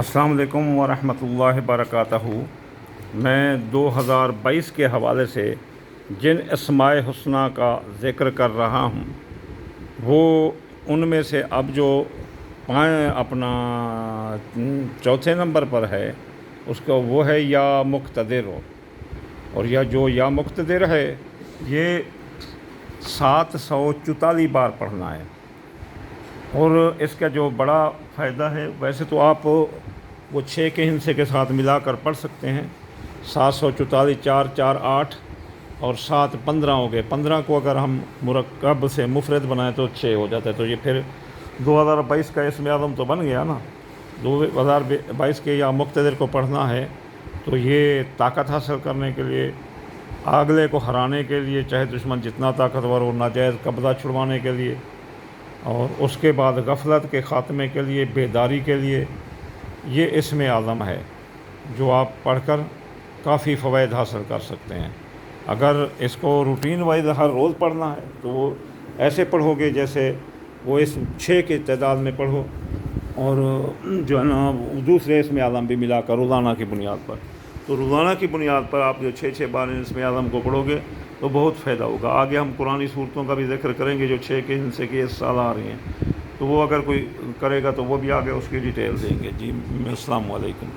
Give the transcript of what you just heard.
السلام علیکم ورحمۃ اللہ وبرکاتہ۔ میں 2022 کے حوالے سے جن اسماء حسنہ کا ذکر کر رہا ہوں وہ ان میں سے اب جو اپنا چوتھے نمبر پر ہے اس کا وہ ہے یا مقتدر ہو، اور یا مقتدر ہے یہ 744 بار پڑھنا ہے۔ اور اس کا جو بڑا فائدہ ہے، ویسے تو آپ وہ 6 کے ہندسے کے ساتھ ملا کر پڑھ سکتے ہیں، 744 4 4 8 اور 7 15 ہو گئے۔ 15 کو اگر ہم مرکب سے مفرد بنائیں تو 6 ہو جاتا ہے، تو یہ پھر 2022 کا اسم اعظم تو بن گیا نا۔ 2022 کے یا مقتدر کو پڑھنا ہے تو یہ طاقت حاصل کرنے کے لیے، اگلے کو ہرانے کے لیے، چاہے دشمن جتنا طاقتور ہو، ناجائز قبضہ چھڑوانے کے لیے، اور اس کے بعد غفلت کے خاتمے کے لیے، بیداری کے لیے، یہ اسم اعظم ہے جو آپ پڑھ کر کافی فوائد حاصل کر سکتے ہیں۔ اگر اس کو روٹین وائز ہر روز پڑھنا ہے تو وہ ایسے پڑھو گے جیسے وہ اس 6 کے تعداد میں پڑھو، اور جو ہے نا دوسرے اسم اعظم بھی ملا کر روزانہ کی بنیاد پر، تو روزانہ کی بنیاد پر آپ جو 6 بار اسم اعظم کو پڑھو گے تو بہت فائدہ ہوگا۔ آگے ہم قرآنی صورتوں کا بھی ذکر کریں گے جو 6 کے ہندسے کی اس سال آ رہی ہیں، تو وہ اگر کوئی کرے گا تو وہ بھی آگے اس کی ڈیٹیل دیں گے۔ جی السلام علیکم۔